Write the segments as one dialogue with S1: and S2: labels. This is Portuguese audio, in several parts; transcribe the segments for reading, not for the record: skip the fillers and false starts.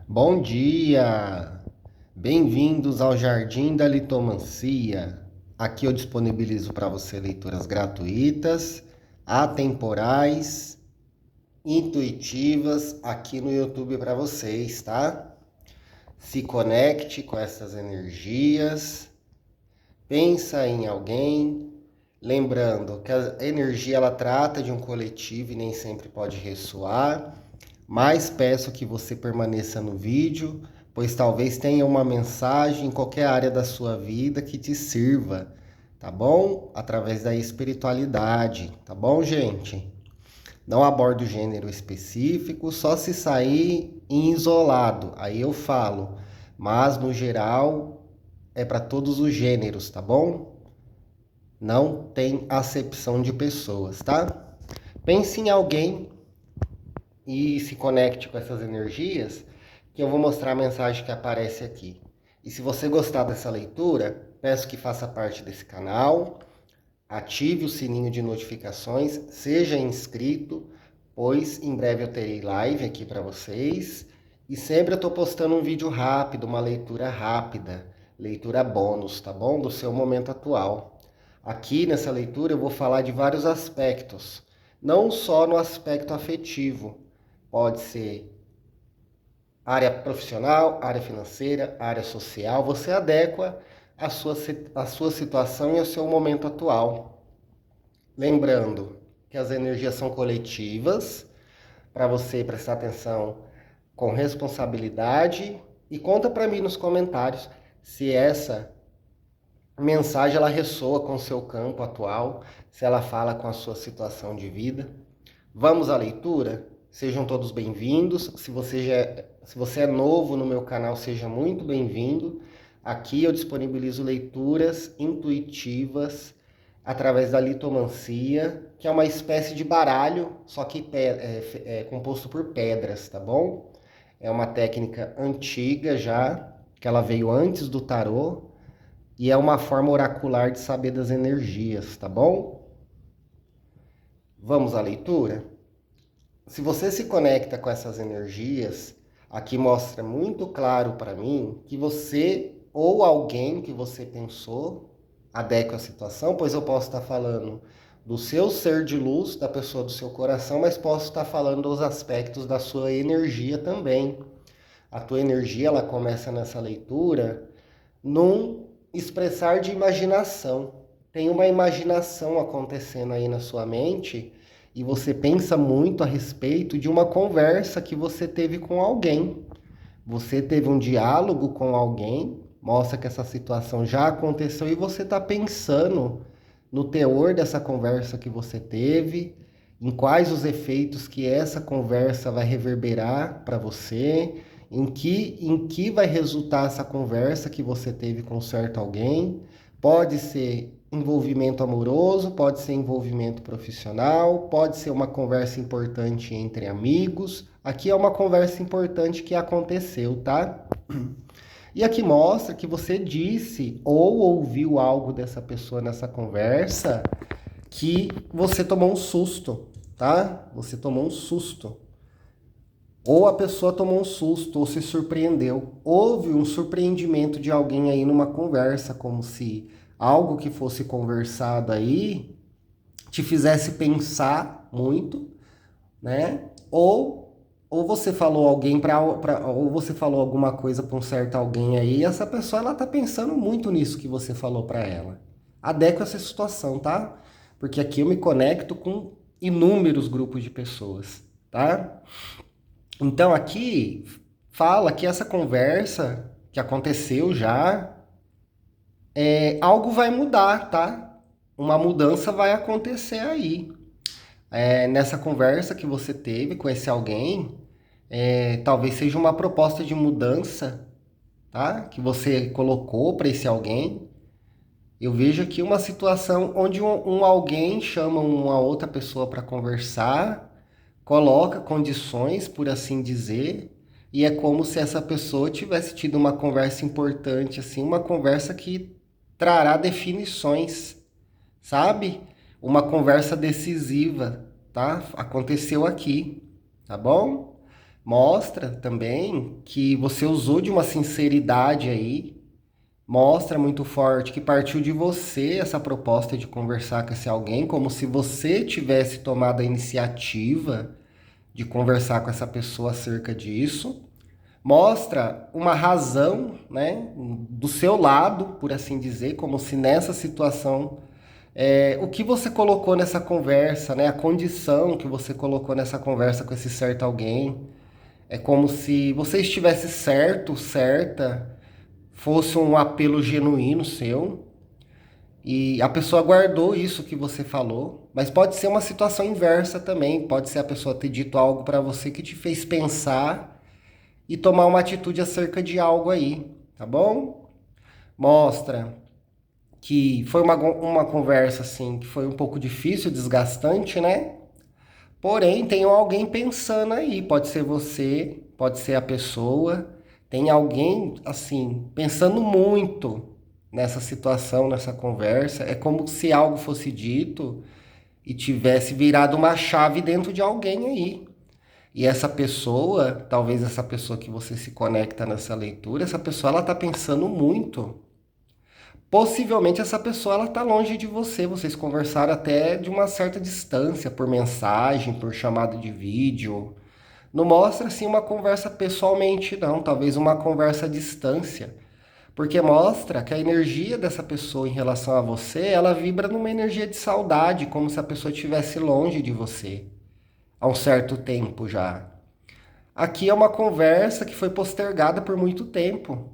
S1: Bom dia! Bem-vindos ao Jardim da Litomancia. Aqui eu disponibilizo para você leituras gratuitas, atemporais, intuitivas aqui no YouTube para vocês, tá? Se conecte com essas energias, pensa em alguém, lembrando que a energia ela trata de um coletivo e nem sempre pode ressoar. Mas peço que você permaneça no vídeo, pois talvez tenha uma mensagem em qualquer área da sua vida que te sirva, tá bom? Através da espiritualidade, tá bom, gente? Não abordo gênero específico, só se sair em isolado, aí eu falo. Mas no geral é para todos os gêneros, tá bom? Não tem acepção de pessoas, tá? Pense em alguém e se conecte com essas energias, que eu vou mostrar a mensagem que aparece aqui. E se você gostar dessa leitura, peço que faça parte desse canal, ative o sininho de notificações, seja inscrito, pois em breve eu terei live aqui para vocês. E sempre eu estou postando um vídeo rápido, uma leitura rápida, leitura bônus, tá bom? Do seu momento atual. Aqui nessa leitura eu vou falar de vários aspectos, não só no aspecto afetivo, pode ser área profissional, área financeira, área social. Você adequa a sua situação e ao seu momento atual. Lembrando que as energias são coletivas, para você prestar atenção com responsabilidade. E conta para mim nos comentários se essa mensagem ela ressoa com o seu campo atual, se ela fala com a sua situação de vida. Vamos à leitura? Sejam todos bem-vindos. Se você é novo no meu canal, seja muito bem-vindo. Aqui eu disponibilizo leituras intuitivas através da litomancia, que é uma espécie de baralho, só que é composto por pedras, tá bom? É uma técnica antiga já, que ela veio antes do tarô, e é uma forma oracular de saber das energias, tá bom? Vamos à leitura? Se você se conecta com essas energias, aqui mostra muito claro para mim que você ou alguém que você pensou adequa a situação, pois eu posso estar falando do seu ser de luz, da pessoa do seu coração, mas posso estar falando dos aspectos da sua energia também. A tua energia, ela começa nessa leitura num expressar de imaginação. Tem uma imaginação acontecendo aí na sua mente e você pensa muito a respeito de uma conversa que você teve com alguém. Você teve um diálogo com alguém, mostra que essa situação já aconteceu e você está pensando no teor dessa conversa que você teve, em quais os efeitos que essa conversa vai reverberar para você, em que vai resultar essa conversa que você teve com certo alguém. Pode ser envolvimento amoroso, pode ser envolvimento profissional, pode ser uma conversa importante entre amigos. Aqui é uma conversa importante que aconteceu, tá? E aqui mostra que você disse ou ouviu algo dessa pessoa nessa conversa que você tomou um susto, tá? Você tomou um susto. Ou a pessoa tomou um susto, ou se surpreendeu. Houve um surpreendimento de alguém aí numa conversa, como se algo que fosse conversado aí te fizesse pensar muito, né? Ou você falou alguém ou você falou alguma coisa para um certo alguém aí, e essa pessoa ela tá pensando muito nisso que você falou para ela. Adequa essa situação, tá? Porque aqui eu me conecto com inúmeros grupos de pessoas, tá? Então aqui fala que essa conversa que aconteceu já, algo vai mudar, tá? Uma mudança vai acontecer aí. Nessa conversa que você teve com esse alguém, talvez seja uma proposta de mudança, tá? Que você colocou para esse alguém. Eu vejo aqui uma situação onde um alguém chama uma outra pessoa para conversar, coloca condições, por assim dizer, e é como se essa pessoa tivesse tido uma conversa importante, assim, uma conversa que trará definições, sabe? Uma conversa decisiva, tá? Aconteceu aqui, tá bom? Mostra também que você usou de uma sinceridade aí, mostra muito forte que partiu de você essa proposta de conversar com esse alguém, como se você tivesse tomado a iniciativa de conversar com essa pessoa acerca disso. Mostra uma razão, né, do seu lado, por assim dizer, como se nessa situação, o que você colocou nessa conversa, né, a condição que você colocou nessa conversa com esse certo alguém, é como se você estivesse certo, certa, fosse um apelo genuíno seu, e a pessoa guardou isso que você falou, mas pode ser uma situação inversa também, pode ser a pessoa ter dito algo para você que te fez pensar e tomar uma atitude acerca de algo aí, tá bom? Mostra que foi uma conversa assim, que foi um pouco difícil, desgastante, né? Porém, tem alguém pensando aí, pode ser você, pode ser a pessoa, tem alguém assim, pensando muito nessa situação, nessa conversa. É como se algo fosse dito e tivesse virado uma chave dentro de alguém aí. E essa pessoa, talvez essa pessoa que você se conecta nessa leitura, essa pessoa ela está pensando muito. Possivelmente essa pessoa ela está longe de você, vocês conversaram até de uma certa distância, por mensagem, por chamada de vídeo. Não mostra assim uma conversa pessoalmente, não, talvez uma conversa à distância. Porque mostra que a energia dessa pessoa em relação a você, ela vibra numa energia de saudade, como se a pessoa estivesse longe de você há um certo tempo já. Aqui é uma conversa que foi postergada por muito tempo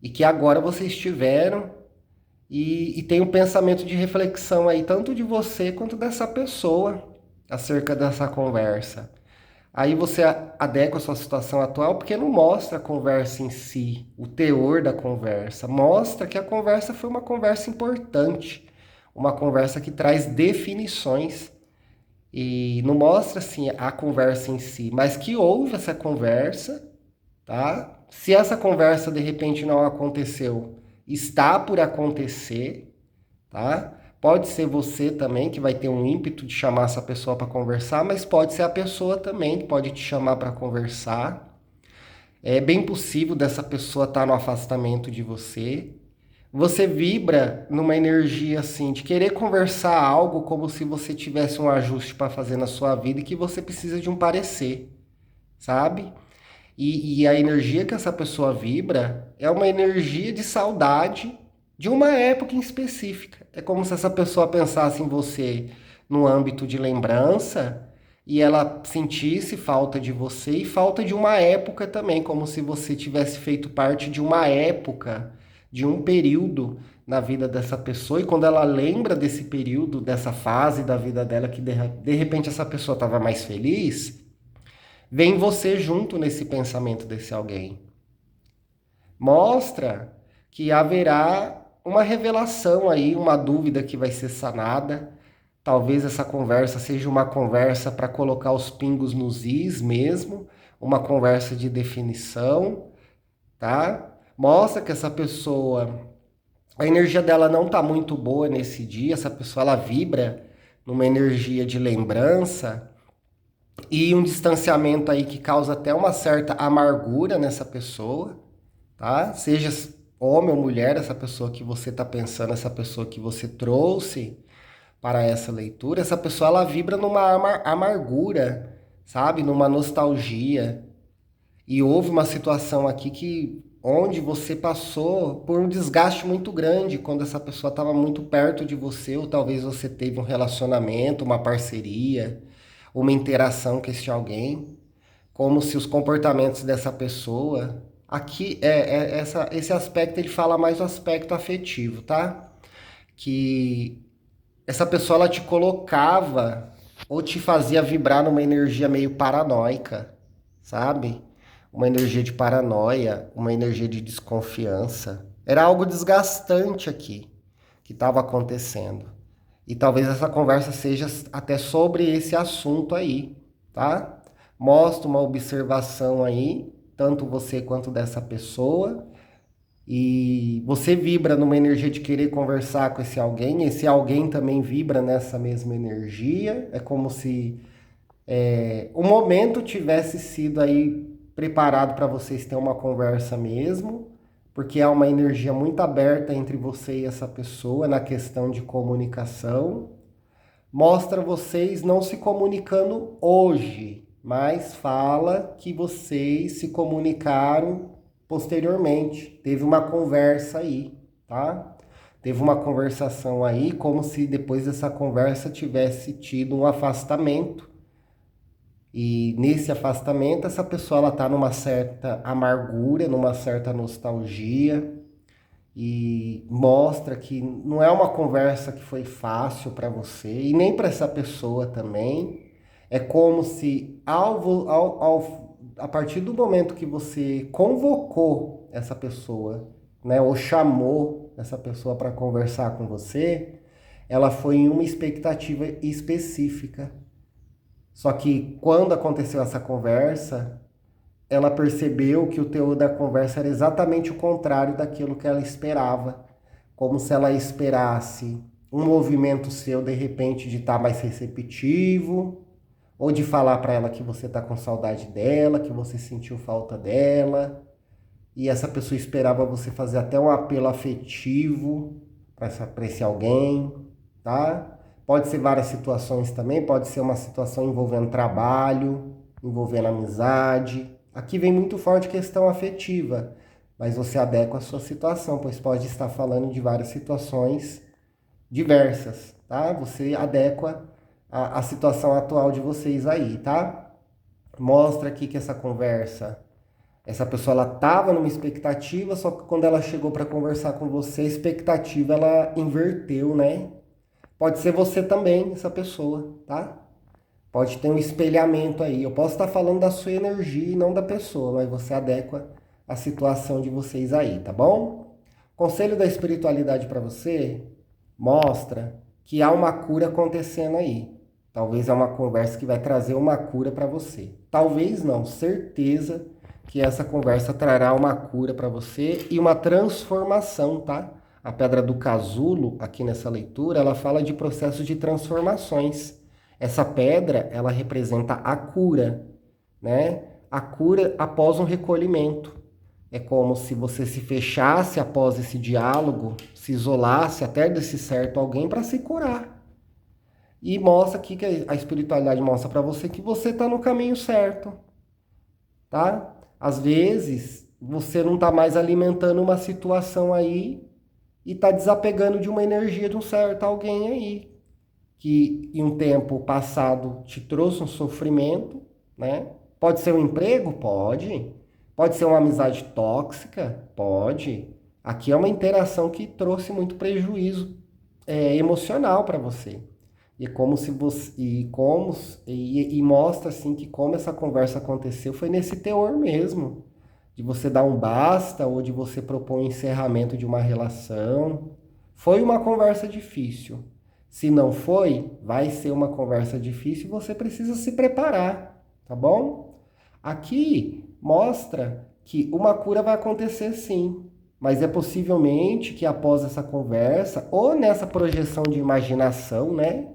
S1: e que agora vocês tiveram e tem um pensamento de reflexão aí, tanto de você quanto dessa pessoa, acerca dessa conversa. Aí você adequa a sua situação atual, porque não mostra a conversa em si, o teor da conversa. Mostra que a conversa foi uma conversa importante, uma conversa que traz definições. E não mostra assim a conversa em si, mas que houve essa conversa, tá? Se essa conversa de repente não aconteceu, está por acontecer, tá? Pode ser você também que vai ter um ímpeto de chamar essa pessoa para conversar, mas pode ser a pessoa também que pode te chamar para conversar. É bem possível dessa pessoa estar no afastamento de você. Você vibra numa energia assim de querer conversar algo como se você tivesse um ajuste para fazer na sua vida e que você precisa de um parecer, sabe? E a energia que essa pessoa vibra é uma energia de saudade de uma época em específica. É como se essa pessoa pensasse em você no âmbito de lembrança e ela sentisse falta de você e falta de uma época também, como se você tivesse feito parte de uma época, de um período na vida dessa pessoa. E quando ela lembra desse período, dessa fase da vida dela, que de repente essa pessoa estava mais feliz, vem você junto nesse pensamento desse alguém. Mostra que haverá uma revelação aí, uma dúvida que vai ser sanada. Talvez essa conversa seja uma conversa para colocar os pingos nos is mesmo, uma conversa de definição, tá? Mostra que essa pessoa, a energia dela não está muito boa nesse dia, essa pessoa ela vibra numa energia de lembrança, e um distanciamento aí que causa até uma certa amargura nessa pessoa, tá? Seja homem ou mulher, essa pessoa que você está pensando, essa pessoa que você trouxe para essa leitura, essa pessoa ela vibra numa amargura, sabe? Numa nostalgia. E houve uma situação aqui que onde você passou por um desgaste muito grande quando essa pessoa estava muito perto de você, ou talvez você teve um relacionamento, uma parceria, uma interação com esse alguém, como se os comportamentos dessa pessoa. Aqui esse aspecto ele fala mais do aspecto afetivo, tá? Que essa pessoa ela te colocava ou te fazia vibrar numa energia meio paranoica, sabe? Uma energia de paranoia, uma energia de desconfiança. Era algo desgastante aqui que estava acontecendo. E talvez essa conversa seja até sobre esse assunto aí, tá? Mostra uma observação aí, tanto você quanto dessa pessoa, e você vibra numa energia de querer conversar com esse alguém também vibra nessa mesma energia. É como se o momento tivesse sido aí preparado para vocês terem uma conversa mesmo, porque há uma energia muito aberta entre você e essa pessoa na questão de comunicação. Mostra vocês não se comunicando hoje, mas fala que vocês se comunicaram posteriormente. Teve uma conversa aí, tá? Teve uma conversação aí, como se depois dessa conversa tivesse tido um afastamento. E nesse afastamento, essa pessoa ela tá numa certa amargura, numa certa nostalgia, e mostra que não é uma conversa que foi fácil para você e nem para essa pessoa também. É como se a partir do momento que você convocou essa pessoa, né, ou chamou essa pessoa para conversar com você, ela foi em uma expectativa específica. Só que quando aconteceu essa conversa, ela percebeu que o teor da conversa era exatamente o contrário daquilo que ela esperava. Como se ela esperasse um movimento seu, de repente, de estar mais receptivo, ou de falar para ela que você está com saudade dela, que você sentiu falta dela. E essa pessoa esperava você fazer até um apelo afetivo para esse alguém, tá? Pode ser várias situações também, pode ser uma situação envolvendo trabalho, envolvendo amizade. Aqui vem muito forte questão afetiva, mas você adequa a sua situação, pois pode estar falando de várias situações diversas, tá? Você adequa a situação atual de vocês aí, tá? Mostra aqui que essa pessoa ela estava numa expectativa, só que quando ela chegou para conversar com você, a expectativa ela inverteu, né? Pode ser você também, essa pessoa, tá? Pode ter um espelhamento aí. Eu posso estar falando da sua energia e não da pessoa, mas você adequa a situação de vocês aí, tá bom? Conselho da espiritualidade para você mostra que há uma cura acontecendo aí. Talvez é uma conversa que vai trazer uma cura para você. Talvez não, certeza que essa conversa trará uma cura para você e uma transformação, tá? A pedra do casulo, aqui nessa leitura, ela fala de processo de transformações. Essa pedra, ela representa a cura, né? A cura após um recolhimento. É como se você se fechasse após esse diálogo, se isolasse até desse certo alguém para se curar. E mostra aqui que a espiritualidade mostra para você que você está no caminho certo, tá? Às vezes, você não está mais alimentando uma situação aí e está desapegando de uma energia de um certo alguém aí, que em um tempo passado te trouxe um sofrimento, né? Pode ser um emprego? Pode. Pode ser uma amizade tóxica? Pode. Aqui é uma interação que trouxe muito prejuízo emocional para você. E como se você e mostra assim que como essa conversa aconteceu foi nesse teor mesmo, de você dar um basta ou de você propor um encerramento de uma relação. Foi uma conversa difícil. Se não foi, vai ser uma conversa difícil e você precisa se preparar, tá bom? Aqui mostra que uma cura vai acontecer sim, mas é possivelmente que após essa conversa, ou nessa projeção de imaginação, né?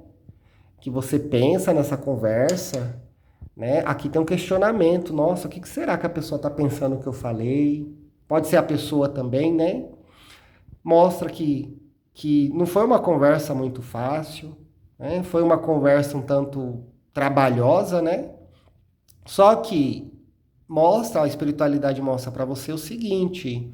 S1: Que você pensa nessa conversa, né? Aqui tem um questionamento. Nossa, o que será que a pessoa está pensando que eu falei? Pode ser a pessoa também, né? Mostra que não foi uma conversa muito fácil, né? Foi uma conversa um tanto trabalhosa, né? Só que a espiritualidade mostra para você o seguinte,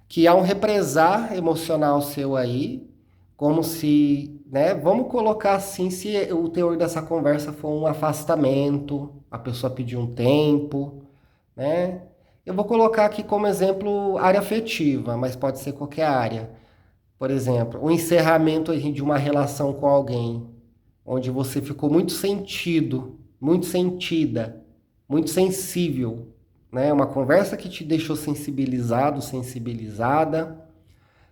S1: que há um represar emocional seu aí, como se, né, vamos colocar assim, se o teor dessa conversa for um afastamento, a pessoa pediu um tempo, né? Eu vou colocar aqui como exemplo área afetiva, mas pode ser qualquer área. Por exemplo, o encerramento de uma relação com alguém, onde você ficou muito sentido, muito sentida, muito sensível, né? Uma conversa que te deixou sensibilizado, sensibilizada,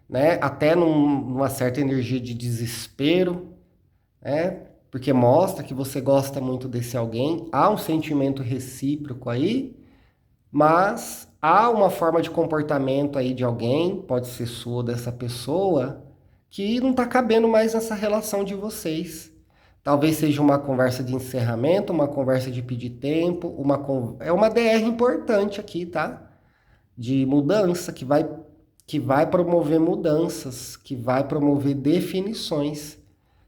S1: né? Até numa certa energia de desespero, né? Porque mostra que você gosta muito desse alguém, há um sentimento recíproco aí, mas há uma forma de comportamento aí de alguém, pode ser sua ou dessa pessoa, que não está cabendo mais nessa relação de vocês. Talvez seja uma conversa de encerramento, uma conversa de pedir tempo, é uma DR importante aqui, tá? De mudança, que vai promover mudanças, que vai promover definições.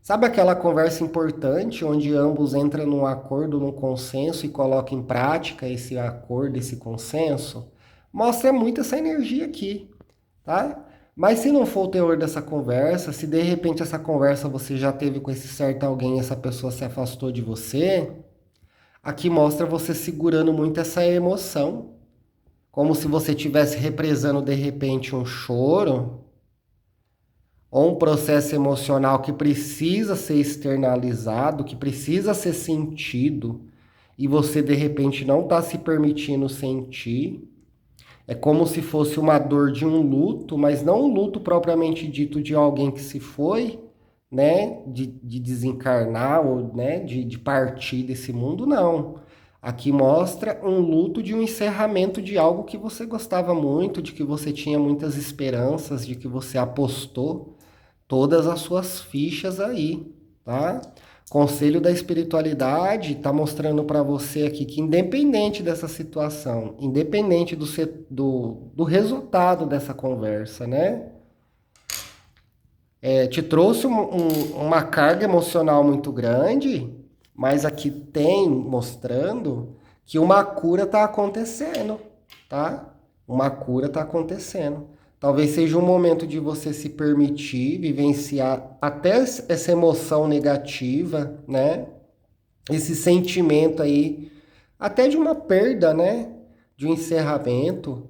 S1: Sabe aquela conversa importante onde ambos entram num acordo, num consenso e colocam em prática esse acordo, esse consenso? Mostra muito essa energia aqui, tá? Mas se não for o teor dessa conversa, se de repente essa conversa você já teve com esse certo alguém e essa pessoa se afastou de você, aqui mostra você segurando muito essa emoção, como se você estivesse represando de repente um choro ou um processo emocional que precisa ser externalizado, que precisa ser sentido, e você de repente não está se permitindo sentir. É como se fosse uma dor de um luto, mas não um luto propriamente dito de alguém que se foi, né? De desencarnar ou né? de partir desse mundo, não. Aqui mostra um luto de um encerramento de algo que você gostava muito, de que você tinha muitas esperanças, de que você apostou todas as suas fichas aí, tá? Conselho da espiritualidade está mostrando para você aqui que independente dessa situação, independente do resultado dessa conversa, né? Te trouxe uma carga emocional muito grande, mas aqui tem mostrando que uma cura está acontecendo, tá? Uma cura está acontecendo. Talvez seja um momento de você se permitir vivenciar até essa emoção negativa, né? Esse sentimento aí, até de uma perda, né? De um encerramento,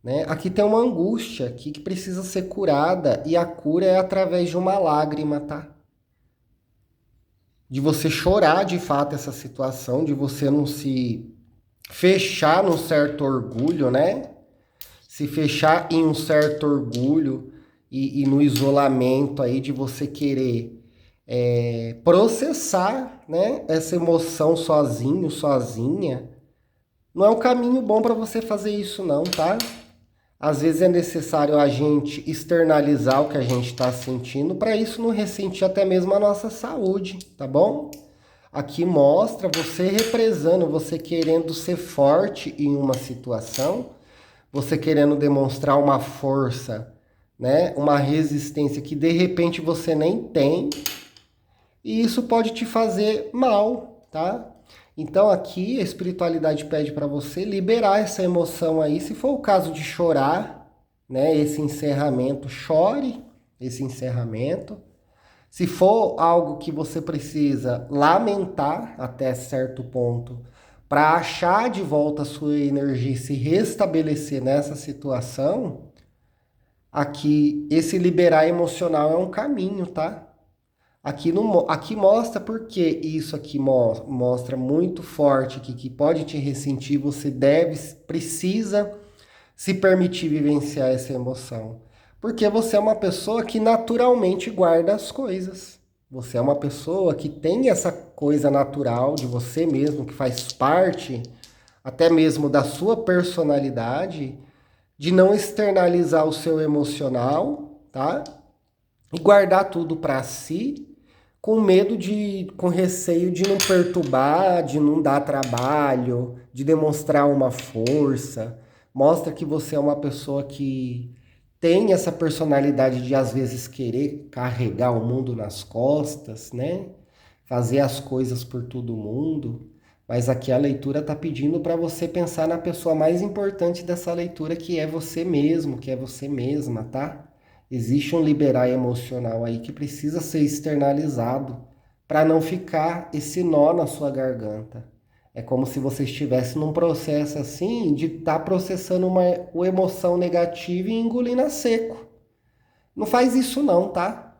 S1: né? Aqui tem uma angústia aqui que precisa ser curada e a cura é através de uma lágrima, tá? De você chorar de fato essa situação, de você não se fechar num certo orgulho, né? Se fechar em um certo orgulho e no isolamento aí de você querer processar, né, essa emoção sozinho, sozinha, não é um caminho bom para você fazer isso não, tá? Às vezes é necessário a gente externalizar o que a gente está sentindo para isso não ressentir até mesmo a nossa saúde, tá bom? Aqui mostra você represando, você querendo ser forte em uma situação, você querendo demonstrar uma força, né? Uma resistência que de repente você nem tem, e isso pode te fazer mal, tá? Então aqui a espiritualidade pede para você liberar essa emoção aí, se for o caso de chorar, né? Esse encerramento, chore esse encerramento. Se for algo que você precisa lamentar até certo ponto, para achar de volta a sua energia e se restabelecer nessa situação, aqui esse liberar emocional é um caminho, tá? Aqui mostra porque isso aqui mostra muito forte que pode te ressentir, você precisa se permitir vivenciar essa emoção. Porque você é uma pessoa que naturalmente guarda as coisas. Você é uma pessoa que tem essa coisa natural de você mesmo, que faz parte até mesmo da sua personalidade, de não externalizar o seu emocional, tá? E guardar tudo para si, com receio de não perturbar, de não dar trabalho, de demonstrar uma força. Mostra que você é uma pessoa que tem essa personalidade de às vezes querer carregar o mundo nas costas, né? Fazer as coisas por todo mundo. Mas aqui a leitura está pedindo para você pensar na pessoa mais importante dessa leitura, que é você mesmo, que é você mesma, tá? Existe um liberar emocional aí que precisa ser externalizado para não ficar esse nó na sua garganta. É como se você estivesse num processo assim de estar processando uma emoção negativa e engolindo a seco. Não faz isso não, tá?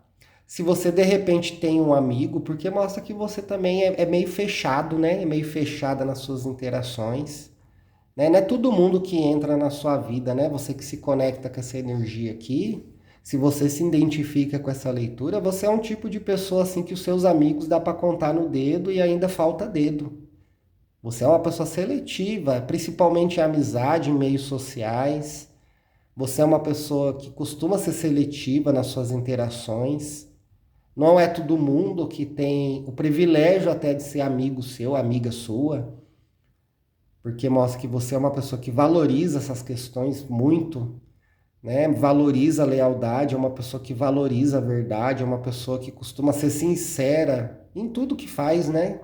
S1: Se você de repente tem um amigo, porque mostra que você também é meio fechado, né? É meio fechada nas suas interações. Né? Não é todo mundo que entra na sua vida, né? Você que se conecta com essa energia aqui. Se você se identifica com essa leitura, você é um tipo de pessoa assim que os seus amigos dá para contar no dedo e ainda falta dedo. Você é uma pessoa seletiva, principalmente em amizade, em meios sociais. Você é uma pessoa que costuma ser seletiva nas suas interações. Não é todo mundo que tem o privilégio até de ser amigo seu, amiga sua, porque mostra que você é uma pessoa que valoriza essas questões muito, né? Valoriza a lealdade, é uma pessoa que valoriza a verdade, é uma pessoa que costuma ser sincera em tudo que faz, né?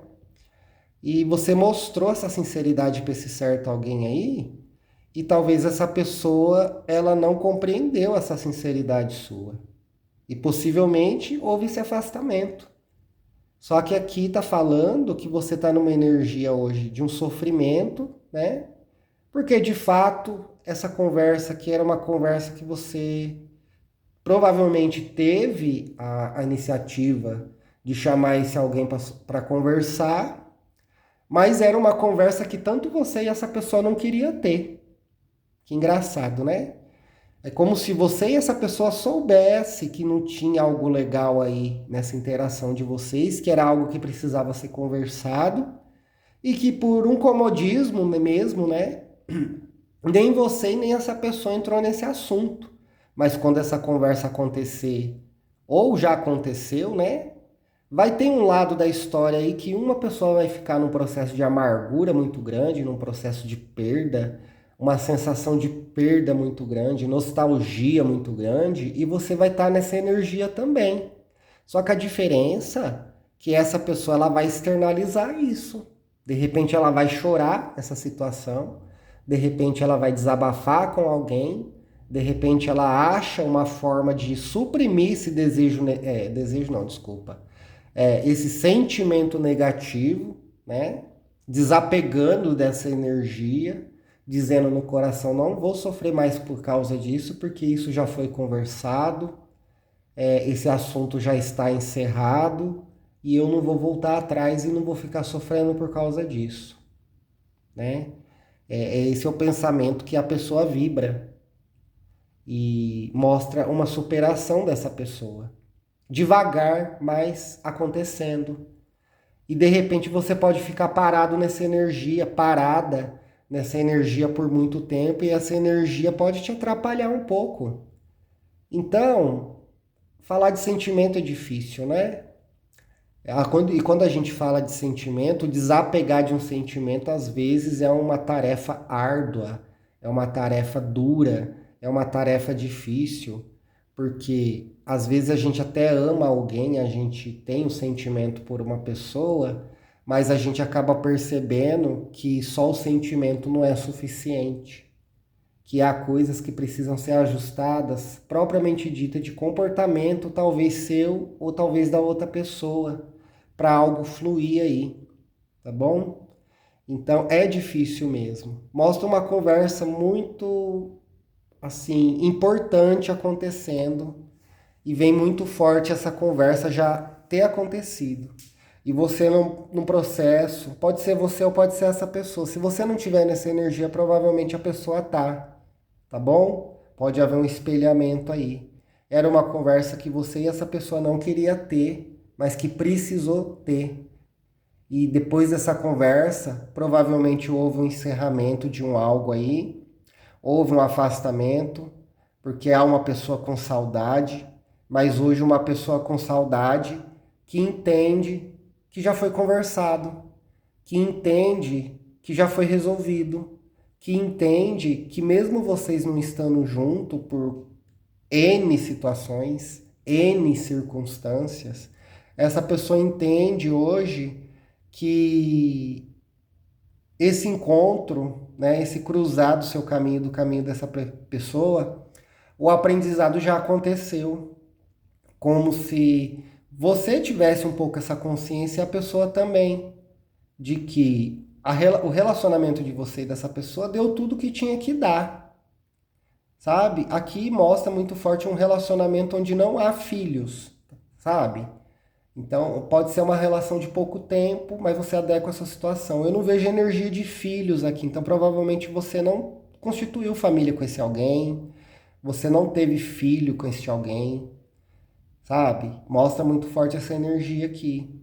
S1: E você mostrou essa sinceridade para esse certo alguém aí, e talvez essa pessoa ela não compreendeu essa sinceridade sua. E possivelmente houve esse afastamento. Só que aqui está falando que você está numa energia hoje de um sofrimento, né? Porque de fato essa conversa aqui era uma conversa que você provavelmente teve a iniciativa de chamar esse alguém para conversar, mas era uma conversa que tanto você e essa pessoa não queria ter. Que engraçado, né? É como se você e essa pessoa soubesse que não tinha algo legal aí nessa interação de vocês, que era algo que precisava ser conversado e que por um comodismo mesmo, né? Nem você nem essa pessoa entrou nesse assunto. Mas quando essa conversa acontecer, ou já aconteceu, né? Vai ter um lado da história aí que uma pessoa vai ficar num processo de amargura muito grande, num processo de perda, uma sensação de perda muito grande, nostalgia muito grande, e você vai estar nessa energia também. Só que a diferença é que essa pessoa ela vai externalizar isso. De repente ela vai chorar essa situação, de repente ela vai desabafar com alguém, de repente ela acha uma forma de suprimir esse desejo, desejo não, desculpa, esse sentimento negativo, né? Desapegando dessa energia, dizendo no coração, não vou sofrer mais por causa disso, porque isso já foi conversado, esse assunto já está encerrado, e eu não vou voltar atrás e não vou ficar sofrendo por causa disso, né? Esse é o pensamento que a pessoa vibra e mostra uma superação dessa pessoa. Devagar, mas acontecendo. E de repente você pode ficar parado nessa energia, parada nessa energia por muito tempo, e essa energia pode te atrapalhar um pouco. Então, falar de sentimento é difícil, né? E quando a gente fala de sentimento, desapegar de um sentimento às vezes é uma tarefa árdua, é uma tarefa dura, é uma tarefa difícil, porque às vezes a gente até ama alguém, a gente tem um sentimento por uma pessoa, mas a gente acaba percebendo que só o sentimento não é suficiente, que há coisas que precisam ser ajustadas, propriamente dita, de comportamento, talvez seu ou talvez da outra pessoa, para algo fluir aí, tá bom? Então é difícil mesmo. Mostra uma conversa muito, assim, importante acontecendo e vem muito forte essa conversa já ter acontecido. E você no processo, pode ser você ou pode ser essa pessoa. Se você não tiver nessa energia, provavelmente a pessoa tá bom? Pode haver um espelhamento aí. Era uma conversa que você e essa pessoa não queria ter, mas que precisou ter. E depois dessa conversa, provavelmente houve um encerramento de um algo aí, houve um afastamento, porque há uma pessoa com saudade, mas hoje uma pessoa com saudade que entende que já foi conversado, que entende que já foi resolvido, que entende que mesmo vocês não estando junto por N situações, N circunstâncias, essa pessoa entende hoje que esse encontro, né, esse cruzar do seu caminho, do caminho dessa pessoa, o aprendizado já aconteceu, como se você tivesse um pouco essa consciência e a pessoa também, de que o relacionamento de você e dessa pessoa deu tudo que tinha que dar, sabe? Aqui mostra muito forte um relacionamento onde não há filhos, sabe? Então, pode ser uma relação de pouco tempo, mas você adequa a sua situação. Eu não vejo energia de filhos aqui, então provavelmente você não constituiu família com esse alguém, você não teve filho com esse alguém, sabe? Mostra muito forte essa energia aqui.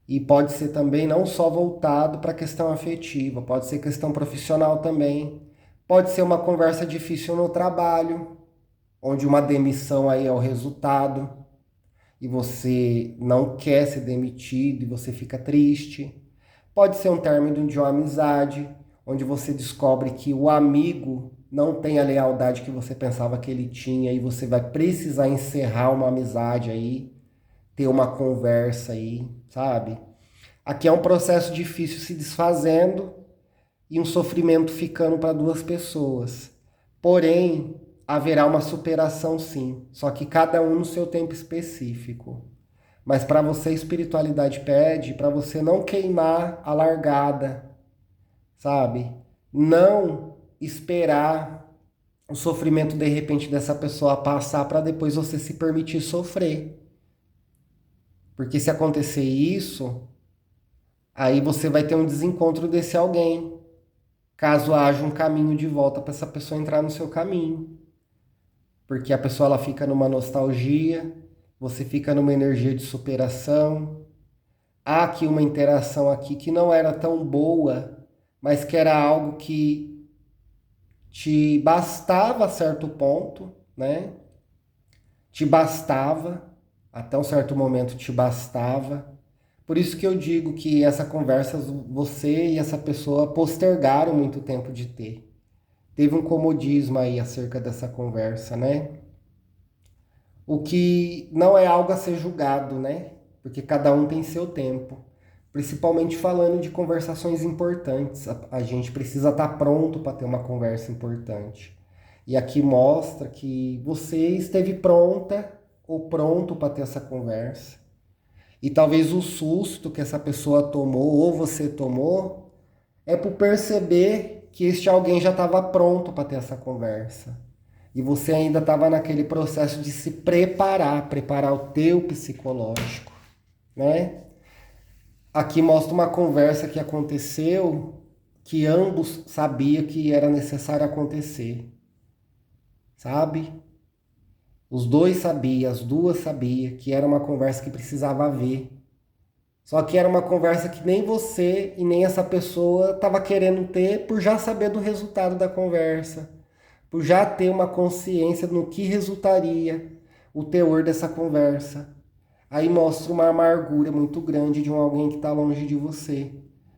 S1: E pode ser também não só voltado para a questão afetiva, pode ser questão profissional também. Pode ser uma conversa difícil no trabalho, onde uma demissão aí é o resultado. e você não quer ser demitido e você fica triste. Pode ser um término de uma amizade, onde você descobre que o amigo não tem a lealdade que você pensava que ele tinha e você vai precisar encerrar uma amizade aí, ter uma conversa aí, sabe? Aqui é um processo difícil se desfazendo e um sofrimento ficando para duas pessoas. Porém, haverá uma superação sim, só que cada um no seu tempo específico. Mas para você, a espiritualidade pede para você não queimar a largada, sabe? Não esperar o sofrimento de repente dessa pessoa passar para depois você se permitir sofrer. Porque se acontecer isso, aí você vai ter um desencontro desse alguém, caso haja um caminho de volta para essa pessoa entrar no seu caminho. Porque a pessoa ela fica numa nostalgia, você fica numa energia de superação. Há aqui uma interação aqui que não era tão boa, mas que era algo que te bastava a certo ponto, né? Te bastava, até um certo momento te bastava. Por isso que eu digo que essa conversa você e essa pessoa postergaram muito tempo de ter. Teve um comodismo aí acerca dessa conversa, né? O que não é algo a ser julgado, né? Porque cada um tem seu tempo. Principalmente falando de conversações importantes. A gente precisa estar pronto para ter uma conversa importante. E aqui mostra que você esteve pronta ou pronto para ter essa conversa. E talvez o susto que essa pessoa tomou ou você tomou é por perceber que este alguém já estava pronto para ter essa conversa. E você ainda estava naquele processo de se preparar o teu psicológico, né? Aqui mostra uma conversa que aconteceu que ambos sabiam que era necessário acontecer, sabe? Os dois sabiam, as duas sabiam que era uma conversa que precisava haver. Só que era uma conversa que nem você e nem essa pessoa estava querendo ter por já saber do resultado da conversa, por já ter uma consciência no que resultaria o teor dessa conversa. Aí mostra uma amargura muito grande de alguém que está longe de você.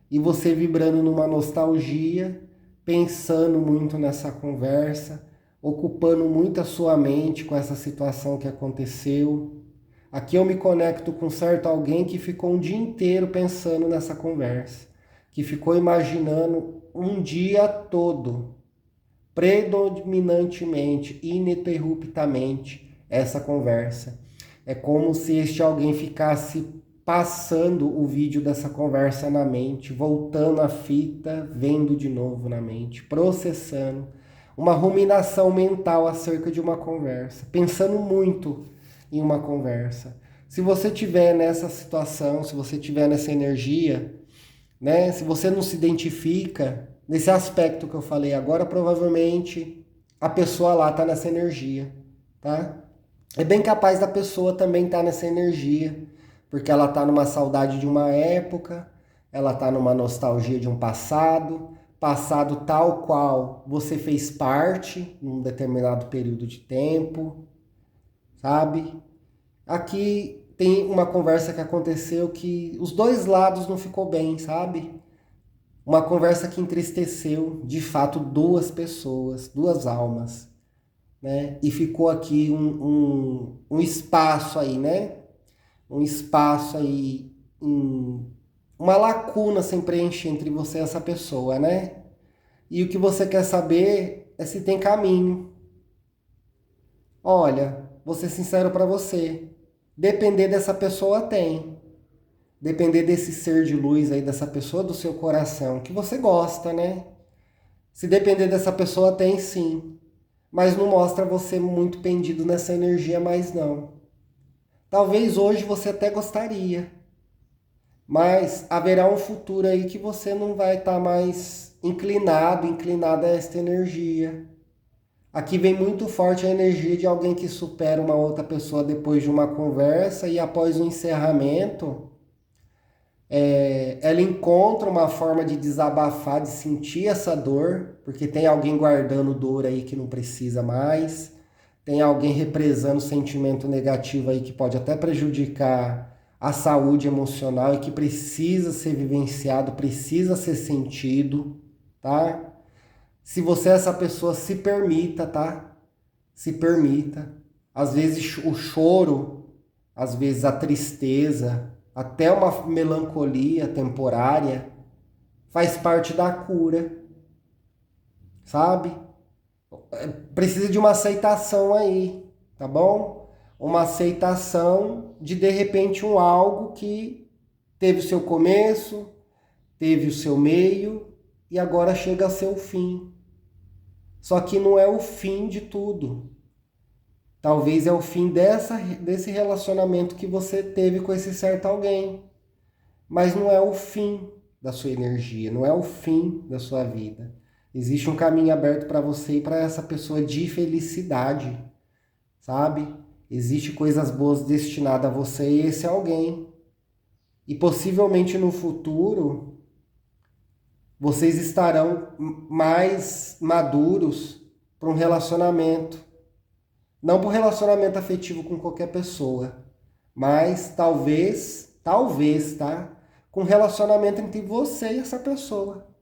S1: E você vibrando numa nostalgia, pensando muito nessa conversa, ocupando muito a sua mente com essa situação que aconteceu. Aqui eu me conecto com certo alguém que ficou um dia inteiro pensando nessa conversa, que ficou imaginando um dia todo, predominantemente, ininterruptamente, essa conversa. É como se este alguém ficasse passando o vídeo dessa conversa na mente, voltando a fita, vendo de novo na mente, processando, uma ruminação mental acerca de uma conversa, pensando muito em uma conversa. Se você tiver nessa situação, se você tiver nessa energia, né? Se você não se identifica nesse aspecto que eu falei agora, provavelmente a pessoa lá está nessa energia, tá? É bem capaz da pessoa também estar nessa energia, porque ela está numa saudade de uma época, ela está numa nostalgia de um passado tal qual você fez parte num determinado período de tempo, sabe? Aqui tem uma conversa que aconteceu que os dois lados não ficou bem, sabe? Uma conversa que entristeceu, de fato, duas pessoas, duas almas, né? E ficou aqui um espaço aí, né? Um espaço aí, uma lacuna sem preencher entre você e essa pessoa, né? E o que você quer saber é se tem caminho. Olha, vou ser sincero para você. Depender dessa pessoa tem. Depender desse ser de luz aí, dessa pessoa do seu coração, que você gosta, né? Se depender dessa pessoa, tem sim. Mas não mostra você muito pendido nessa energia mais não. Talvez hoje você até gostaria. Mas haverá um futuro aí que você não vai estar mais inclinada a esta energia. Aqui vem muito forte a energia de alguém que supera uma outra pessoa depois de uma conversa e após o encerramento, ela encontra uma forma de desabafar, de sentir essa dor, porque tem alguém guardando dor aí que não precisa mais. tem alguém represando sentimento negativo aí que pode até prejudicar a saúde emocional e que precisa ser vivenciado, precisa ser sentido, tá? Se você é essa pessoa, se permita, tá? Se permita. Às vezes o choro, às vezes a tristeza, até uma melancolia temporária, faz parte da cura, sabe? Precisa de uma aceitação aí, tá bom? Uma aceitação de repente um algo que teve o seu começo, teve o seu meio e agora chega ao seu fim. Só que não é o fim de tudo. Talvez é o fim desse relacionamento que você teve com esse certo alguém. Mas não é o fim da sua energia, não é o fim da sua vida. Existe um caminho aberto para você e para essa pessoa de felicidade, sabe? Existe coisas boas destinadas a você e esse alguém. E possivelmente no futuro, vocês estarão mais maduros para um relacionamento. Não para um relacionamento afetivo com qualquer pessoa, mas talvez, tá? Com um relacionamento entre você e essa pessoa.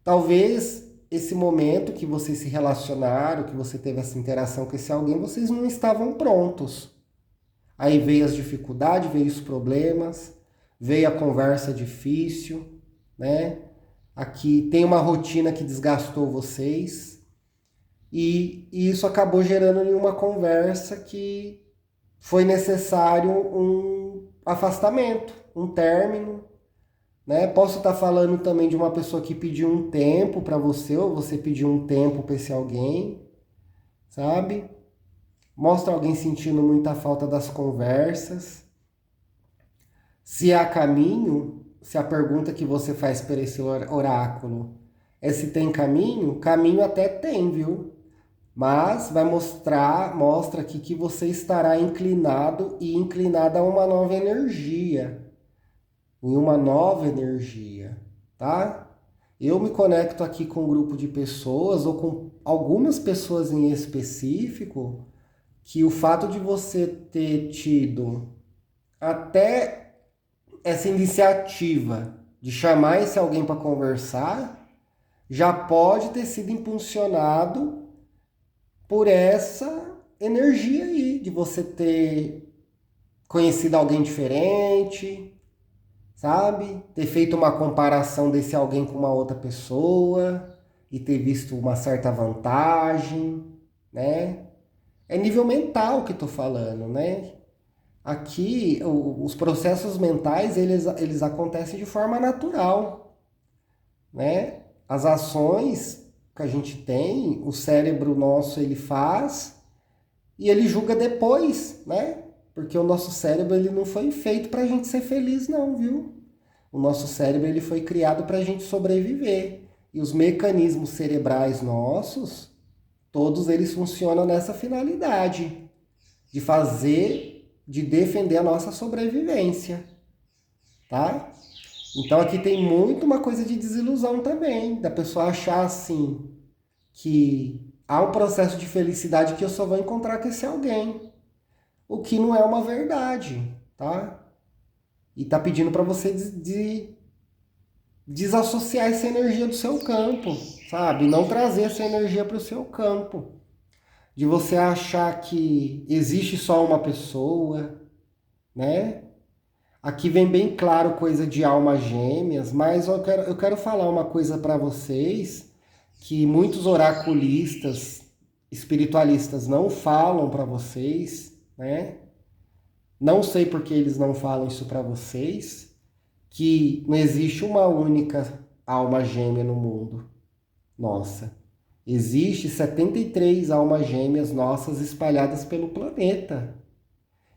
S1: Talvez esse momento que vocês se relacionaram, que você teve essa interação com esse alguém, vocês não estavam prontos. Aí veio as dificuldades, veio os problemas, veio a conversa difícil, né? Aqui tem uma rotina que desgastou vocês. E isso acabou gerando uma conversa que foi necessário um afastamento, um término, né? Posso estar falando também de uma pessoa que pediu um tempo para você, ou você pediu um tempo para esse alguém, sabe? Mostra alguém sentindo muita falta das conversas. Se há caminho, se a pergunta que você faz para esse oráculo é se tem caminho, caminho até tem, viu? Mas mostra aqui que você estará inclinado e inclinada a uma nova energia. Em uma nova energia, tá? Eu me conecto aqui com um grupo de pessoas, ou com algumas pessoas em específico, que o fato de você ter tido até essa iniciativa de chamar esse alguém para conversar, já pode ter sido impulsionado por essa energia aí, de você ter conhecido alguém diferente, sabe? Ter feito uma comparação desse alguém com uma outra pessoa e ter visto uma certa vantagem, né? É nível mental que eu tô falando, né? Aqui, os processos mentais, eles acontecem de forma natural, né? As ações que a gente tem, o cérebro nosso ele faz e ele julga depois, né? Porque o nosso cérebro ele não foi feito para a gente ser feliz não, viu? O nosso cérebro ele foi criado para a gente sobreviver. E os mecanismos cerebrais nossos, todos eles funcionam nessa finalidade de de defender a nossa sobrevivência, tá? Então aqui tem muito uma coisa de desilusão também, da pessoa achar assim, que há um processo de felicidade que eu só vou encontrar com esse alguém. O que não é uma verdade, tá? E tá pedindo para você desassociar essa energia do seu campo, sabe? Não trazer essa energia para o seu campo. De você achar que existe só uma pessoa, né? Aqui vem bem claro coisa de almas gêmeas, mas eu quero falar uma coisa para vocês que muitos oraculistas, espiritualistas não falam para vocês, né? Não sei por que eles não falam isso para vocês, que não existe uma única alma gêmea no mundo. Nossa, existe 73 almas gêmeas nossas espalhadas pelo planeta.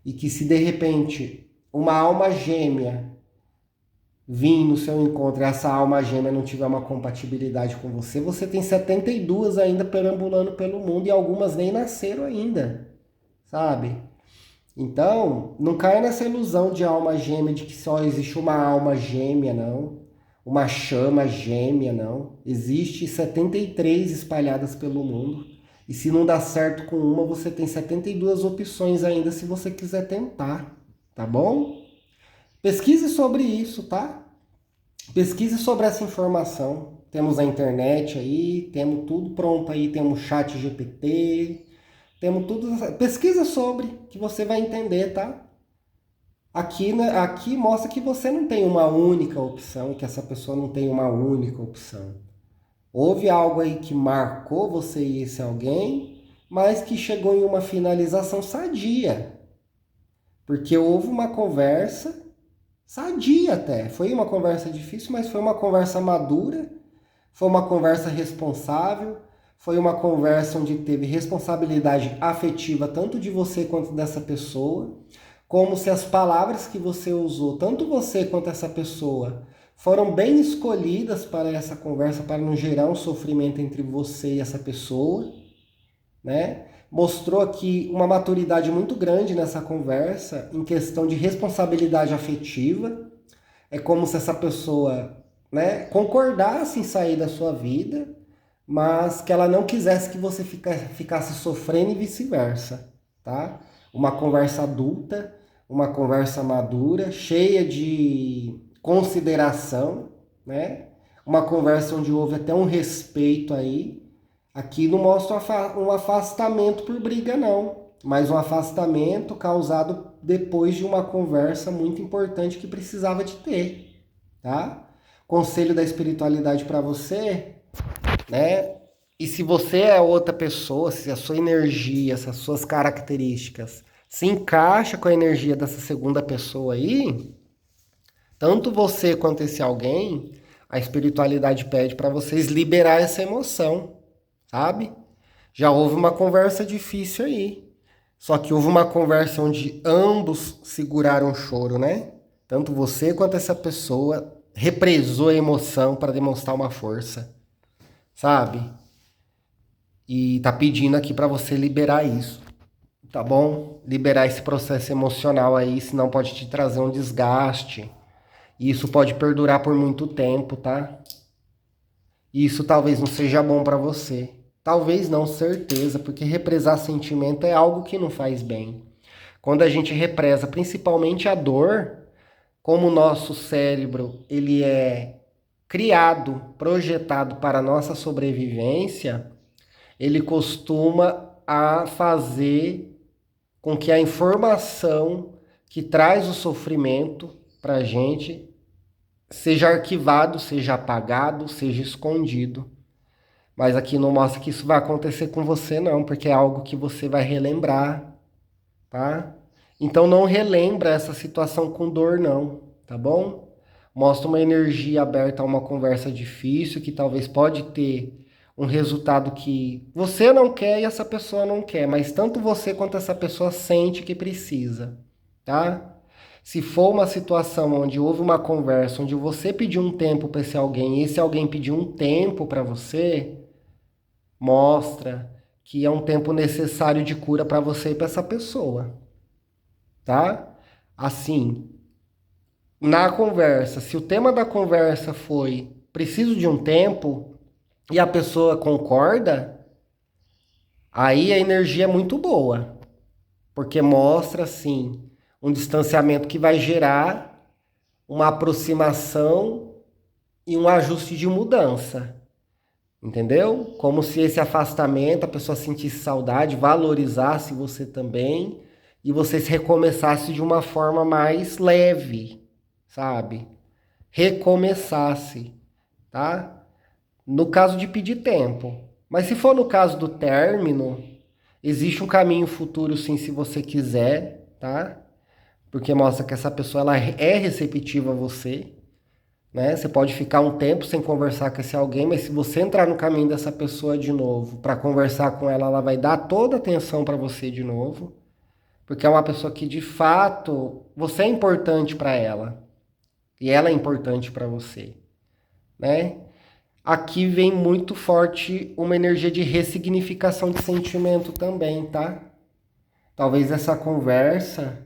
S1: E que se de repente uma alma gêmea vir no seu encontro e essa alma gêmea não tiver uma compatibilidade com você, você tem 72 ainda perambulando pelo mundo e algumas nem nasceram ainda, sabe? Então, não caia nessa ilusão de alma gêmea, de que só existe uma alma gêmea, não. Uma chama gêmea, não. Existe 73 espalhadas pelo mundo. E se não dá certo com uma, você tem 72 opções ainda se você quiser tentar, tá bom? Pesquise sobre isso, tá? Pesquise sobre essa informação. Temos a internet aí, temos tudo pronto aí, temos chat GPT, temos tudo. Pesquisa sobre, que você vai entender, tá? Aqui, né, aqui mostra que você não tem uma única opção, que essa pessoa não tem uma única opção. Houve algo aí que marcou você e esse alguém, mas que chegou em uma finalização sadia. Porque houve uma conversa sadia até. Foi uma conversa difícil, mas foi uma conversa madura, foi uma conversa responsável, foi uma conversa onde teve responsabilidade afetiva tanto de você quanto dessa pessoa, como se as palavras que você usou, tanto você quanto essa pessoa, foram bem escolhidas para essa conversa, para não gerar um sofrimento entre você e essa pessoa, né? Mostrou aqui uma maturidade muito grande nessa conversa em questão de responsabilidade afetiva. É como se essa pessoa, né, concordasse em sair da sua vida, mas que ela não quisesse que você ficasse sofrendo e vice-versa, tá? Uma conversa adulta, uma conversa madura, cheia de consideração, né? Uma conversa onde houve até um respeito aí. Aqui não mostra um afastamento por briga, não, mas um afastamento causado depois de uma conversa muito importante que precisava de ter, tá? Conselho da espiritualidade para você, né? E se você é outra pessoa, se a sua energia, se as suas características se encaixa com a energia dessa segunda pessoa aí, tanto você quanto esse alguém, a espiritualidade pede para vocês liberar essa emoção, sabe? Já houve uma conversa difícil aí. Só que houve uma conversa onde ambos seguraram o choro, né? Tanto você quanto essa pessoa represou a emoção para demonstrar uma força, sabe? E tá pedindo aqui para você liberar isso, tá bom? Liberar esse processo emocional aí, senão pode te trazer um desgaste. E isso pode perdurar por muito tempo, tá? E isso talvez não seja bom para você. Talvez não, certeza, porque represar sentimento é algo que não faz bem. Quando a gente represa principalmente a dor, como o nosso cérebro ele é criado, projetado para a nossa sobrevivência, ele costuma a fazer com que a informação que traz o sofrimento para a gente seja arquivado, seja apagado, seja escondido. Mas aqui não mostra que isso vai acontecer com você não, porque é algo que você vai relembrar, tá? Então não relembra essa situação com dor não, tá bom? Mostra uma energia aberta a uma conversa difícil, que talvez pode ter um resultado que você não quer e essa pessoa não quer, mas tanto você quanto essa pessoa sente que precisa, tá? Se for uma situação onde houve uma conversa, onde você pediu um tempo para esse alguém e esse alguém pediu um tempo para você, mostra que é um tempo necessário de cura para você e para essa pessoa, tá? Assim, na conversa, se o tema da conversa foi preciso de um tempo e a pessoa concorda, aí a energia é muito boa, porque mostra assim um distanciamento que vai gerar uma aproximação e um ajuste de mudança. Entendeu? Como se esse afastamento, a pessoa sentisse saudade, valorizasse você também e vocês recomeçasse de uma forma mais leve, sabe? Recomeçasse, tá? No caso de pedir tempo. Mas se for no caso do término, existe um caminho futuro sim, se você quiser, tá? Porque mostra que essa pessoa ela é receptiva a você, né? Você pode ficar um tempo sem conversar com esse alguém, mas se você entrar no caminho dessa pessoa de novo, para conversar com ela, ela vai dar toda a atenção para você de novo, porque é uma pessoa que de fato você é importante para ela e ela é importante para você, né? Aqui vem muito forte uma energia de ressignificação de sentimento também, tá? Talvez essa conversa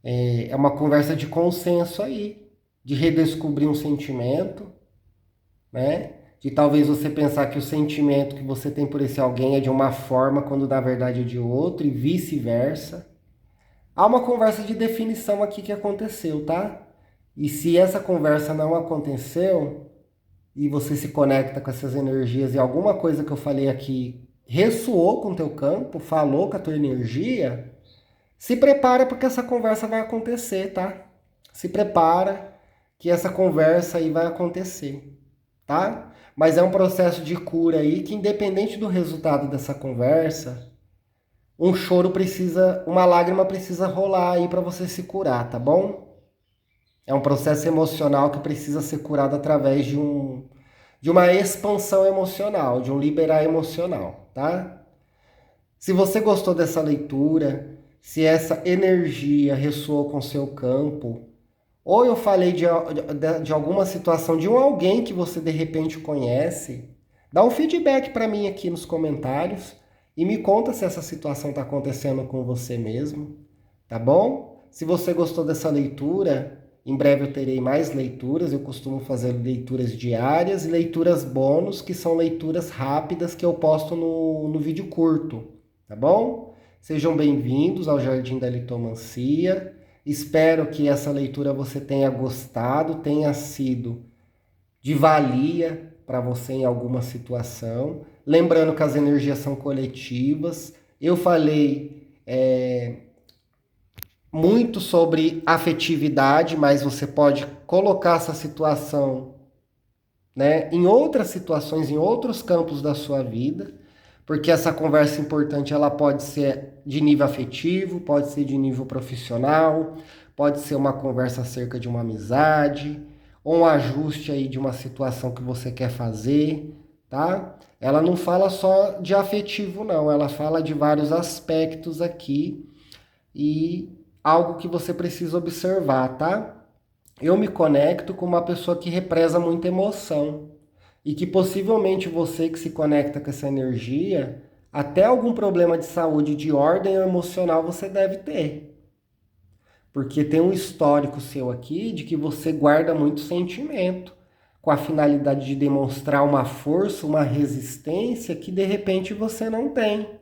S1: é uma conversa de consenso aí, de redescobrir um sentimento, né? de talvez você pensar que o sentimento que você tem por esse alguém é de uma forma, quando na verdade é de outra, e vice-versa. Há uma conversa de definição aqui que aconteceu, tá? E se essa conversa não aconteceu, e você se conecta com essas energias e alguma coisa que eu falei aqui ressoou com o teu campo, falou com a tua energia, se prepara porque essa conversa vai acontecer, tá? Se prepara que essa conversa aí vai acontecer, tá? Mas é um processo de cura aí que, independente do resultado dessa conversa, um choro precisa, uma lágrima precisa rolar aí para você se curar, tá bom? É um processo emocional que precisa ser curado através de uma expansão emocional, de um liberar emocional, tá? Se você gostou dessa leitura, se essa energia ressoou com seu campo, ou eu falei de alguma situação de um alguém que você de repente conhece, dá um feedback para mim aqui nos comentários e me conta se essa situação está acontecendo com você mesmo, tá bom? Se você gostou dessa leitura, em breve eu terei mais leituras, eu costumo fazer leituras diárias e leituras bônus, que são leituras rápidas que eu posto no vídeo curto, tá bom? Sejam bem-vindos ao Jardim da Litomancia. Espero que essa leitura você tenha gostado, tenha sido de valia para você em alguma situação. Lembrando que as energias são coletivas. Eu falei muito sobre afetividade, mas você pode colocar essa situação, né, em outras situações, em outros campos da sua vida, porque essa conversa importante ela pode ser de nível afetivo, pode ser de nível profissional, pode ser uma conversa acerca de uma amizade, ou um ajuste aí de uma situação que você quer fazer, tá? Ela não fala só de afetivo, não, ela fala de vários aspectos aqui e algo que você precisa observar, tá? Eu me conecto com uma pessoa que represa muita emoção e que possivelmente você que se conecta com essa energia, até algum problema de saúde de ordem emocional você deve ter. Porque tem um histórico seu aqui de que você guarda muito sentimento, com a finalidade de demonstrar uma força, uma resistência que de repente você não tem,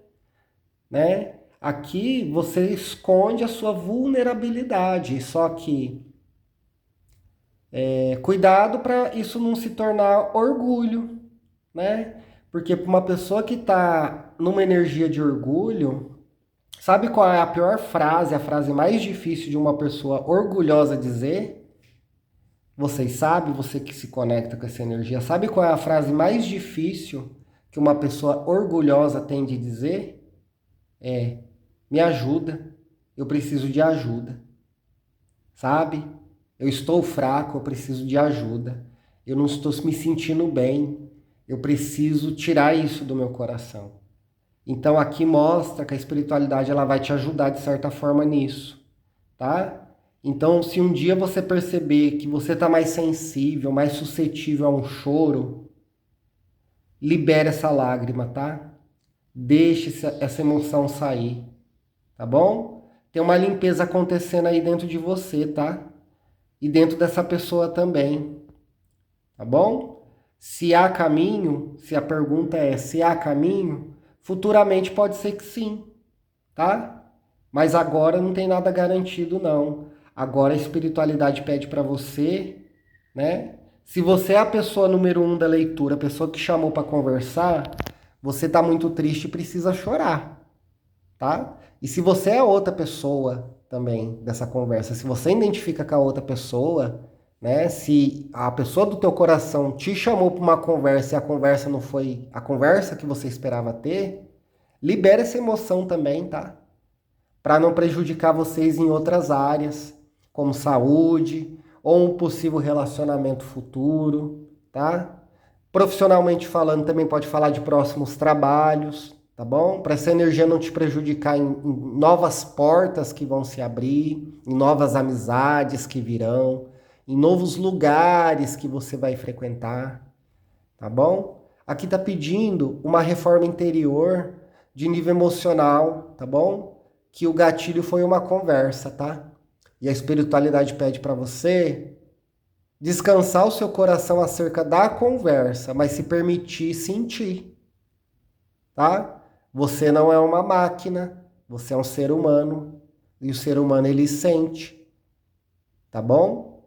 S1: né? Aqui você esconde a sua vulnerabilidade, só que cuidado para isso não se tornar orgulho, né? Porque para uma pessoa que está numa energia de orgulho, sabe qual é a pior frase, a frase mais difícil de uma pessoa orgulhosa dizer? Vocês sabem, você que se conecta com essa energia, sabe qual é a frase mais difícil que uma pessoa orgulhosa tem de dizer? É: me ajuda, eu preciso de ajuda, sabe? Eu estou fraco, eu preciso de ajuda. Eu não estou me sentindo bem. Eu preciso tirar isso do meu coração. Então aqui mostra que a espiritualidade ela vai te ajudar de certa forma nisso, tá? Então se um dia você perceber que você está mais sensível, mais suscetível a um choro, libere essa lágrima, tá? Deixe essa emoção sair, tá bom? Tem uma limpeza acontecendo aí dentro de você, tá? E dentro dessa pessoa também, tá bom? Se há caminho, se a pergunta é se há caminho, futuramente pode ser que sim, tá? Mas agora não tem nada garantido não. Agora a espiritualidade pede para você, né? Se você é a pessoa número 1 da leitura, a pessoa que chamou para conversar, você tá muito triste e precisa chorar, tá? E se você é outra pessoa também dessa conversa, se você identifica com a outra pessoa, né? Se a pessoa do teu coração te chamou para uma conversa e a conversa não foi a conversa que você esperava ter, libera essa emoção também, tá? Para não prejudicar vocês em outras áreas, como saúde ou um possível relacionamento futuro, tá? Profissionalmente falando, também pode falar de próximos trabalhos, tá bom? Para essa energia não te prejudicar em novas portas que vão se abrir, em novas amizades que virão, em novos lugares que você vai frequentar, tá bom? Aqui tá pedindo uma reforma interior de nível emocional, tá bom? Que o gatilho foi uma conversa, tá? E a espiritualidade pede para você descansar o seu coração acerca da conversa, mas se permitir sentir, tá? Você não é uma máquina, você é um ser humano, e o ser humano ele sente, tá bom?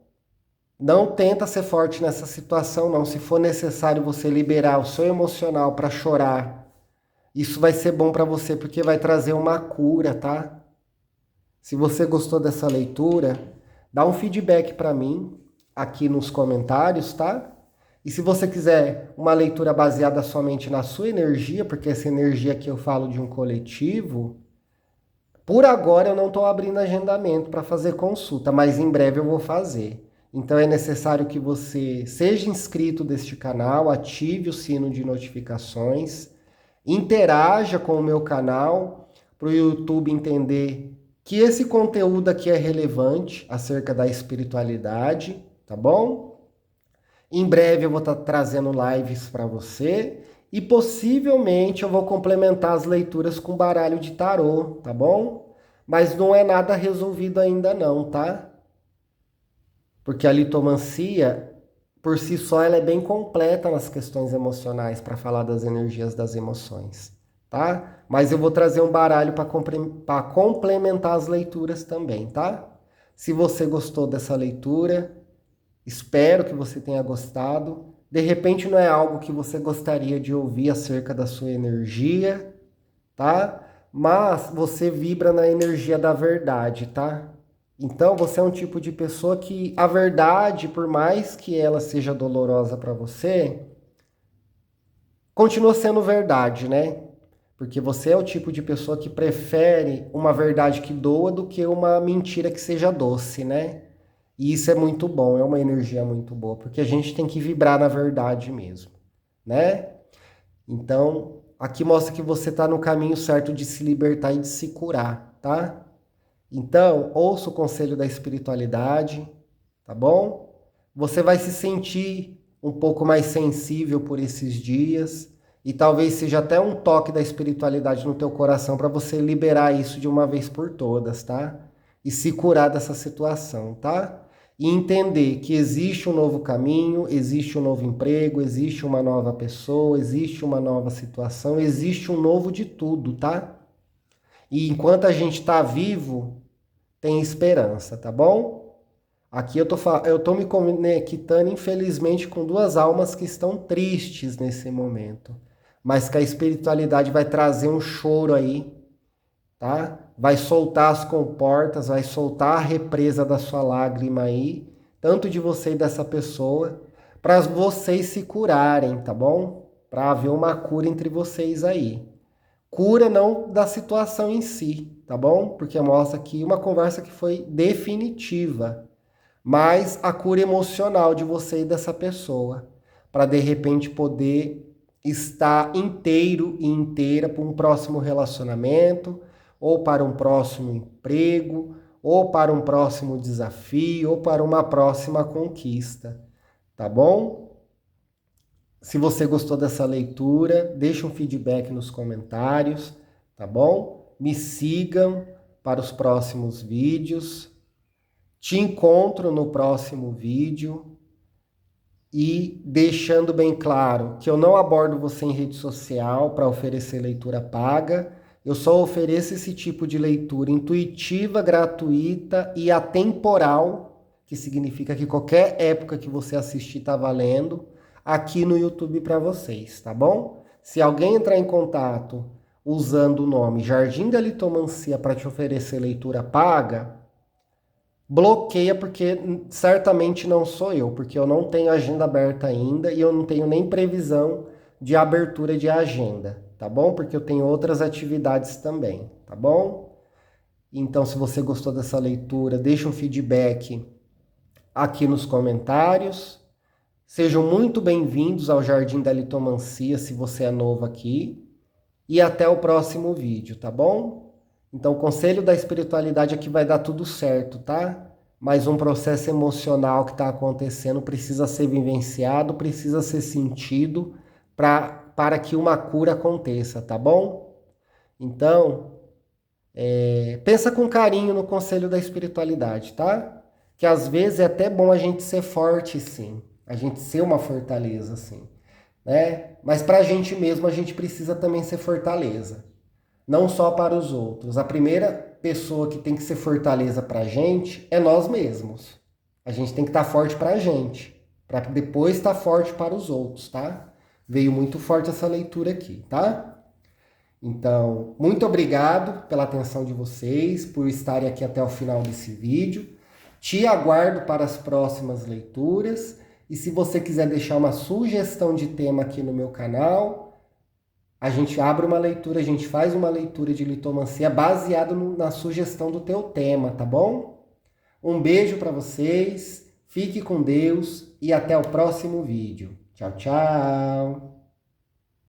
S1: Não tenta ser forte nessa situação, não. Se for necessário você liberar o seu emocional para chorar, isso vai ser bom para você porque vai trazer uma cura, tá? Se você gostou dessa leitura, dá um feedback para mim aqui nos comentários, tá? E se você quiser uma leitura baseada somente na sua energia, porque essa energia aqui eu falo de um coletivo, por agora eu não estou abrindo agendamento para fazer consulta, mas em breve eu vou fazer. Então é necessário que você seja inscrito deste canal, ative o sino de notificações, interaja com o meu canal para o YouTube entender que esse conteúdo aqui é relevante acerca da espiritualidade, tá bom? Em breve eu vou estar trazendo lives para você e possivelmente eu vou complementar as leituras com baralho de tarô, tá bom? Mas não é nada resolvido ainda não, tá? Porque a litomancia, por si só, ela é bem completa nas questões emocionais para falar das energias das emoções, tá? Mas eu vou trazer um baralho para complementar as leituras também, tá? Se você gostou dessa leitura, espero que você tenha gostado. De repente não é algo que você gostaria de ouvir acerca da sua energia, tá? Mas você vibra na energia da verdade, tá? Então você é um tipo de pessoa que a verdade, por mais que ela seja dolorosa para você, continua sendo verdade, né? Porque você é o tipo de pessoa que prefere uma verdade que doa do que uma mentira que seja doce, né? E isso é muito bom, é uma energia muito boa, porque a gente tem que vibrar na verdade mesmo, né? Então, aqui mostra que você está no caminho certo de se libertar e de se curar, tá? Então, ouça o conselho da espiritualidade, tá bom? Você vai se sentir um pouco mais sensível por esses dias e talvez seja até um toque da espiritualidade no teu coração para você liberar isso de uma vez por todas, tá? E se curar dessa situação, tá? E entender que existe um novo caminho, existe um novo emprego, existe uma nova pessoa, existe uma nova situação, existe um novo de tudo, tá? E enquanto a gente está vivo, tem esperança, tá bom? Aqui eu tô me conectando, infelizmente, com duas almas que estão tristes nesse momento. Mas que a espiritualidade vai trazer um choro aí, tá? Vai soltar as comportas, vai soltar a represa da sua lágrima aí, tanto de você e dessa pessoa, para vocês se curarem, tá bom? Para haver uma cura entre vocês aí. Cura não da situação em si, tá bom? Porque mostra aqui uma conversa que foi definitiva, mas a cura emocional de você e dessa pessoa, para de repente poder estar inteiro e inteira para um próximo relacionamento, ou para um próximo emprego, ou para um próximo desafio, ou para uma próxima conquista, tá bom? Se você gostou dessa leitura, deixe um feedback nos comentários, tá bom? Me sigam para os próximos vídeos. Te encontro no próximo vídeo e deixando bem claro que eu não abordo você em rede social para oferecer leitura paga. Eu só ofereço esse tipo de leitura intuitiva, gratuita e atemporal, que significa que qualquer época que você assistir está valendo, aqui no YouTube para vocês, tá bom? Se alguém entrar em contato usando o nome Jardim da Litomancia para te oferecer leitura paga, bloqueia porque certamente não sou eu, porque eu não tenho agenda aberta ainda e eu não tenho nem previsão de abertura de agenda, tá bom? Porque eu tenho outras atividades também, tá bom? Então, se você gostou dessa leitura, deixa um feedback aqui nos comentários. Sejam muito bem-vindos ao Jardim da Litomancia, se você é novo aqui. E até o próximo vídeo, tá bom? Então, o conselho da espiritualidade é que vai dar tudo certo, tá? Mas um processo emocional que está acontecendo precisa ser vivenciado, precisa ser sentido para que uma cura aconteça, tá bom? Então, pensa com carinho no conselho da espiritualidade, tá? que às vezes é até bom a gente ser forte, sim. A gente ser uma fortaleza, sim. Né? Mas para a gente mesmo, a gente precisa também ser fortaleza. Não só para os outros. A primeira pessoa que tem que ser fortaleza para a gente é nós mesmos. A gente tem que estar forte para a gente, para depois estar forte para os outros, tá? Veio muito forte essa leitura aqui, tá? Então, muito obrigado pela atenção de vocês, por estarem aqui até o final desse vídeo. Te aguardo para as próximas leituras. E se você quiser deixar uma sugestão de tema aqui no meu canal, a gente abre uma leitura, a gente faz uma leitura de litomancia baseado na sugestão do teu tema, tá bom? Um beijo para vocês, fique com Deus e até o próximo vídeo. Tchau, tchau!